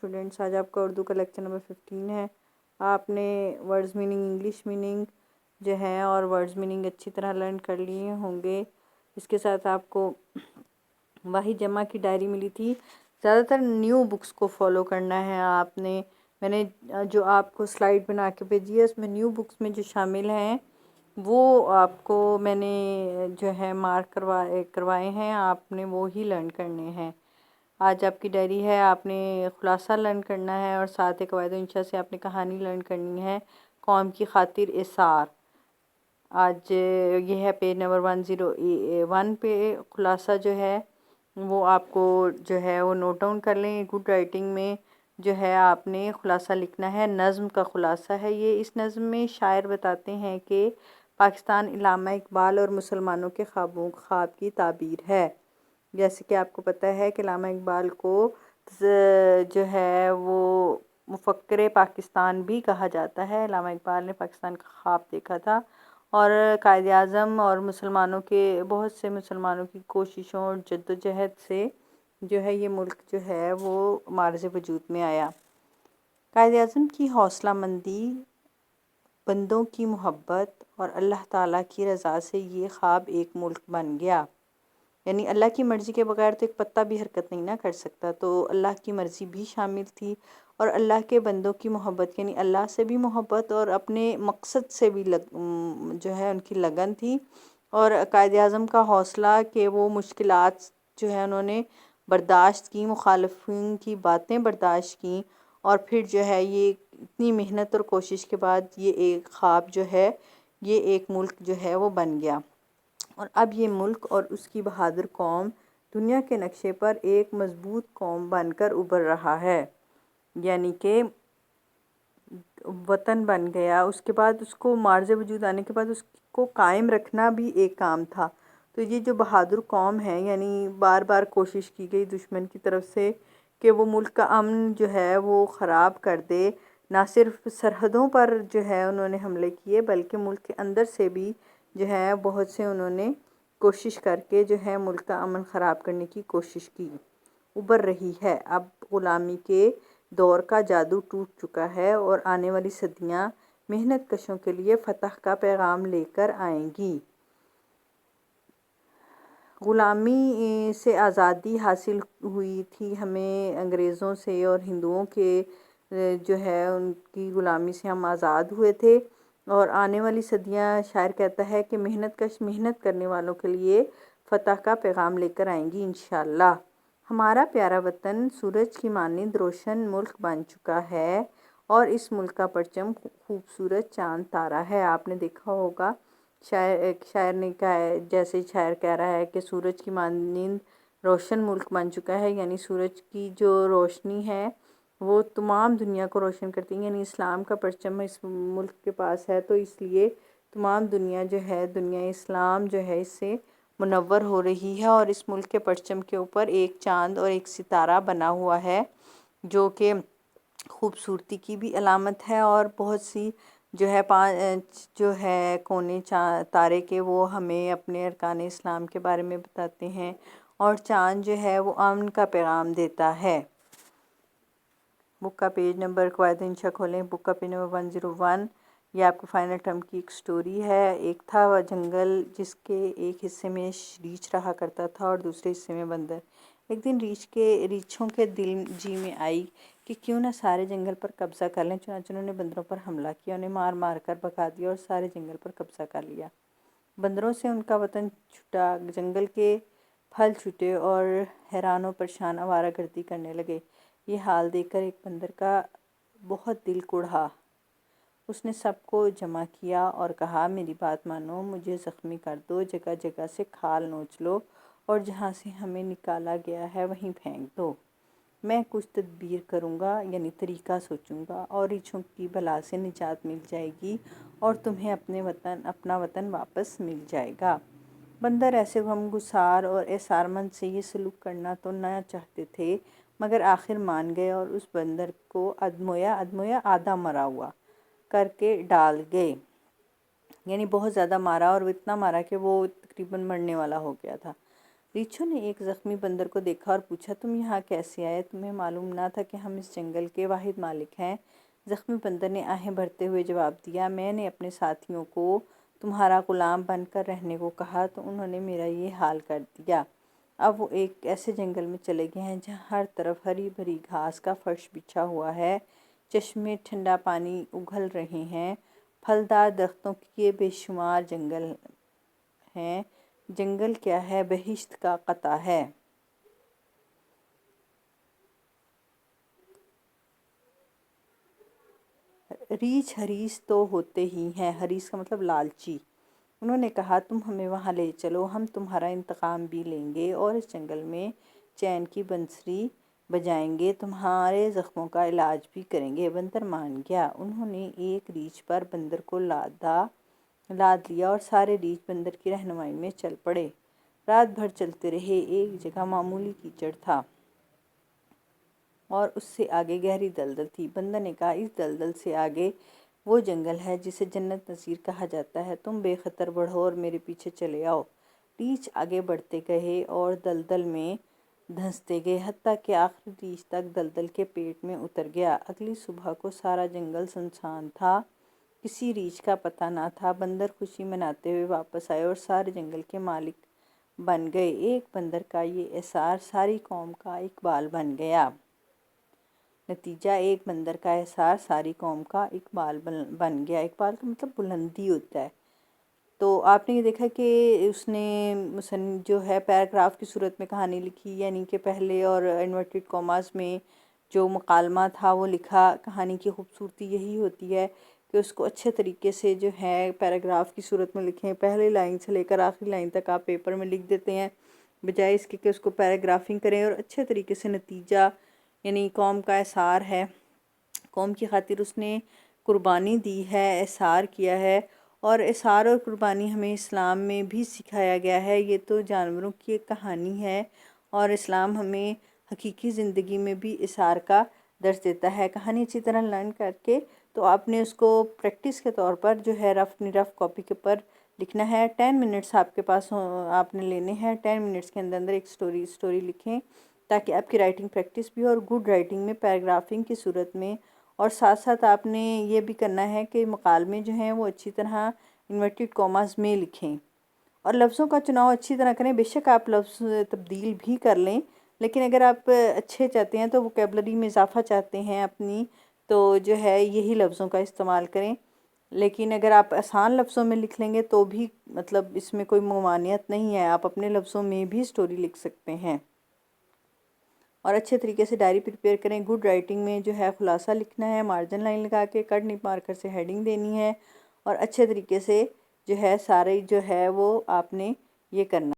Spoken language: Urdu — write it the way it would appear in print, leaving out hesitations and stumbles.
اسٹوڈنٹس، آج آپ کا اردو کا لیکچر نمبر 15 ہے۔ آپ نے ورڈز میننگ، انگلش میننگ جو ہے اور ورڈز میننگ اچھی طرح لرن کر لیے ہوں گے۔ اس کے ساتھ آپ کو واحد جمع کی ڈائری ملی تھی۔ زیادہ تر نیو بکس کو فالو کرنا ہے آپ نے۔ میں نے جو آپ کو سلائیڈ بنا کے بھیجی ہے، اس میں نیو بکس میں جو شامل ہیں وہ آپ کو میں نے جو ہے مارک کروائے ہیں، آپ نے وہ ہی لرن کرنے ہیں۔ آج آپ کی ڈائری ہے، آپ نے خلاصہ لرن کرنا ہے اور ساتھ قواعد و انشاء سے آپ نے کہانی لرن کرنی ہے، قوم کی خاطر ایثار۔ آج یہ ہے پیج نمبر 101 پہ خلاصہ جو ہے وہ آپ کو جو ہے وہ نوٹ ڈاؤن کر لیں۔ گڈ رائٹنگ میں جو ہے آپ نے خلاصہ لکھنا ہے، نظم کا خلاصہ ہے یہ۔ اس نظم میں شاعر بتاتے ہیں کہ پاکستان علامہ اقبال اور مسلمانوں کے خواب کی تعبیر ہے۔ جیسے کہ آپ کو پتہ ہے کہ علامہ اقبال کو جو ہے وہ مفکر پاکستان بھی کہا جاتا ہے۔ علامہ اقبال نے پاکستان کا خواب دیکھا تھا اور قائد اعظم اور مسلمانوں کے بہت سے مسلمانوں کی کوششوں اور جدوجہد سے جو ہے یہ ملک جو ہے وہ معرض وجود میں آیا۔ قائد اعظم کی حوصلہ مندی، بندوں کی محبت اور اللہ تعالیٰ کی رضا سے یہ خواب ایک ملک بن گیا۔ یعنی اللہ کی مرضی کے بغیر تو ایک پتا بھی حرکت نہیں نہ کر سکتا، تو اللہ کی مرضی بھی شامل تھی اور اللہ کے بندوں کی محبت، یعنی اللہ سے بھی محبت اور اپنے مقصد سے بھی جو ہے ان کی لگن تھی۔ اور قائد اعظم کا حوصلہ کہ وہ مشکلات جو ہے انہوں نے برداشت کی، مخالفین کی باتیں برداشت کیں، اور پھر جو ہے یہ اتنی محنت اور کوشش کے بعد یہ ایک خواب جو ہے یہ ایک ملک جو ہے وہ بن گیا۔ اور اب یہ ملک اور اس کی بہادر قوم دنیا کے نقشے پر ایک مضبوط قوم بن کر ابھر رہا ہے، یعنی کہ وطن بن گیا۔ اس کے بعد اس کو معرض وجود آنے کے بعد اس کو قائم رکھنا بھی ایک کام تھا۔ تو یہ جو بہادر قوم ہے، یعنی بار بار کوشش کی گئی دشمن کی طرف سے کہ وہ ملک کا امن جو ہے وہ خراب کر دے۔ نہ صرف سرحدوں پر جو ہے انہوں نے حملے کیے بلکہ ملک کے اندر سے بھی جو ہے بہت سے انہوں نے کوشش کر کے جو ہے ملک کا امن خراب کرنے کی کوشش کی۔ ابھر رہی ہے، اب غلامی کے دور کا جادو ٹوٹ چکا ہے اور آنے والی صدیاں محنت کشوں کے لیے فتح کا پیغام لے کر آئیں گی۔ غلامی سے آزادی حاصل ہوئی تھی ہمیں انگریزوں سے، اور ہندوؤں کے جو ہے ان کی غلامی سے ہم آزاد ہوئے تھے، اور آنے والی صدیاں شاعر کہتا ہے کہ محنت کش محنت کرنے والوں کے لیے فتح کا پیغام لے کر آئیں گی انشاءاللہ۔ ہمارا پیارا وطن سورج کی مانند روشن ملک بن چکا ہے اور اس ملک کا پرچم خوبصورت چاند تارا ہے۔ آپ نے دیکھا ہوگا ایک شاعر نے کہا ہے، جیسے شاعر کہہ رہا ہے کہ سورج کی مانند روشن ملک بن چکا ہے، یعنی سورج کی جو روشنی ہے وہ تمام دنیا کو روشن کرتی ہے، یعنی اسلام کا پرچم اس ملک کے پاس ہے، تو اس لیے تمام دنیا جو ہے دنیا اسلام جو ہے اس سے منور ہو رہی ہے، اور اس ملک کے پرچم کے اوپر ایک چاند اور ایک ستارہ بنا ہوا ہے جو کہ خوبصورتی کی بھی علامت ہے، اور بہت سی جو ہے جو ہے کونے تارے کے وہ ہمیں اپنے ارکان اسلام کے بارے میں بتاتے ہیں، اور چاند جو ہے وہ امن کا پیغام دیتا ہے۔ بک کا پیج نمبر قواعد انشاء کھولیں، بک کا پیج نمبر 101۔ یہ آپ کو فائنل ٹرم کی ایک سٹوری ہے۔ ایک تھا وہ جنگل جس کے ایک حصے میں ریچھ رہا کرتا تھا اور دوسرے حصے میں بندر۔ ایک دن ریچھوں کے دل جی میں آئی کہ کیوں نہ سارے جنگل پر قبضہ کر لیں، چنانچہ انہوں نے بندروں پر حملہ کیا، انہیں مار مار کر بھگا دیا اور سارے جنگل پر قبضہ کر لیا۔ بندروں سے ان کا وطن چھٹا، جنگل کے پھل چھٹے اور حیران و پریشان آوارہ گردی کرنے لگے۔ یہ حال دیکھ کر ایک بندر کا بہت دل کڑھا۔ اس نے سب کو جمع کیا اور کہا، میری بات مانو، مجھے زخمی کر دو، جگہ جگہ سے کھال نوچ لو اور جہاں سے ہمیں نکالا گیا ہے وہیں پھینک دو۔ میں کچھ تدبیر کروں گا، یعنی طریقہ سوچوں گا، اور ریچھوں کی بلا سے نجات مل جائے گی اور تمہیں اپنا وطن واپس مل جائے گا۔ بندر ایسے غمگسار اور ایثارمند سے یہ سلوک کرنا تو نہ چاہتے تھے، مگر آخر مان گئے اور اس بندر کو ادمویا آدھا مرا ہوا کر کے ڈال گئے، یعنی بہت زیادہ مارا، اور اتنا مارا کہ وہ تقریباً مرنے والا ہو گیا تھا۔ ریچھو نے ایک زخمی بندر کو دیکھا اور پوچھا، تم یہاں کیسے آئے؟ تمہیں معلوم نہ تھا کہ ہم اس جنگل کے واحد مالک ہیں؟ زخمی بندر نے آہیں بھرتے ہوئے جواب دیا، میں نے اپنے ساتھیوں کو تمہارا غلام بن کر رہنے کو کہا تو انہوں نے میرا یہ حال کر دیا۔ اب وہ ایک ایسے جنگل میں چلے گئے ہیں جہاں ہر طرف ہری بھری گھاس کا فرش بچھا ہوا ہے، چشمے ٹھنڈا پانی اگل رہے ہیں، پھلدار درختوں کے بے شمار جنگل ہیں۔ جنگل کیا ہے، بہشت کا قطع ہے۔ ریچھ حریص تو ہوتے ہی ہیں، حریص کا مطلب لالچی۔ انہوں نے کہا، تم ہمیں وہاں لے چلو، ہم تمہارا انتقام بھی لیں گے اور اس جنگل میں چین کی بنسری بجائیں گے، تمہارے زخموں کا علاج بھی کریں گے۔ بندر مان گیا۔ انہوں نے ایک ریچھ پر بندر کو لاد لیا اور سارے ریچھ بندر کی رہنمائی میں چل پڑے۔ رات بھر چلتے رہے۔ ایک جگہ معمولی کیچڑ تھا اور اس سے آگے گہری دلدل تھی۔ بندر نے کہا، اس دلدل سے آگے وہ جنگل ہے جسے جنت نظیر کہا جاتا ہے، تم بے خطر بڑھو اور میرے پیچھے چلے آؤ۔ ریچھ آگے بڑھتے گئے اور دلدل میں دھنستے گئے، حتیٰ کہ آخری ریچھ تک دلدل کے پیٹ میں اتر گیا۔ اگلی صبح کو سارا جنگل سنسان تھا، کسی ریچھ کا پتہ نہ تھا۔ بندر خوشی مناتے ہوئے واپس آئے اور سارے جنگل کے مالک بن گئے۔ ایک بندر کا یہ احسار ساری قوم کا اقبال بن گیا۔ نتیجہ، ایک بندر کا احسار ساری قوم کا اقبال بن گیا۔ اقبال کا مطلب بلندی ہوتا ہے۔ تو آپ نے یہ دیکھا کہ اس نے مصنف جو ہے پیراگراف کی صورت میں کہانی لکھی، یعنی کہ پہلے اور انورٹڈ کاماز میں جو مکالمہ تھا وہ لکھا۔ کہانی کی خوبصورتی یہی ہوتی ہے کہ اس کو اچھے طریقے سے جو ہے پیراگراف کی صورت میں لکھیں۔ پہلی لائن سے لے کر آخری لائن تک آپ پیپر میں لکھ دیتے ہیں، بجائے اس کے کہ اس کو پیراگرافنگ کریں اور اچھے طریقے سے نتیجہ، یعنی قوم کا احسار ہے، قوم کی خاطر اس نے قربانی دی ہے، احسار کیا ہے۔ اور احسار اور قربانی ہمیں اسلام میں بھی سکھایا گیا ہے۔ یہ تو جانوروں کی ایک کہانی ہے اور اسلام ہمیں حقیقی زندگی میں بھی احسار کا درس دیتا ہے۔ کہانی اچھی طرح لرن کر کے تو آپ نے اس کو پریکٹس کے طور پر جو ہے رف کاپی کے پر لکھنا ہے۔ 10 منٹس آپ کے پاس آپ نے لینے ہیں۔ 10 منٹس کے اندر اندر ایک سٹوری لکھیں تاکہ آپ کی رائٹنگ پریکٹس بھی، اور گڈ رائٹنگ میں پیراگرافنگ کی صورت میں، اور ساتھ ساتھ آپ نے یہ بھی کرنا ہے کہ مکالمے جو ہیں وہ اچھی طرح انورٹڈ کاماز میں لکھیں اور لفظوں کا چناؤ اچھی طرح کریں۔ بے شک آپ لفظ تبدیل بھی کر لیں، لیکن اگر آپ اچھے چاہتے ہیں تو ووکیبلری میں اضافہ چاہتے ہیں اپنی، تو جو ہے یہی لفظوں کا استعمال کریں۔ لیکن اگر آپ آسان لفظوں میں لکھ لیں گے تو بھی مطلب اس میں کوئی ممانعت نہیں ہے، آپ اپنے لفظوں میں بھی سٹوری لکھ سکتے ہیں۔ اور اچھے طریقے سے ڈائری پریپیئر کریں۔ گڈ رائٹنگ میں جو ہے خلاصہ لکھنا ہے، مارجن لائن لگا کے، کٹ نپ مارکر سے ہیڈنگ دینی ہے، اور اچھے طریقے سے جو ہے سارے جو ہے وہ آپ نے یہ کرنا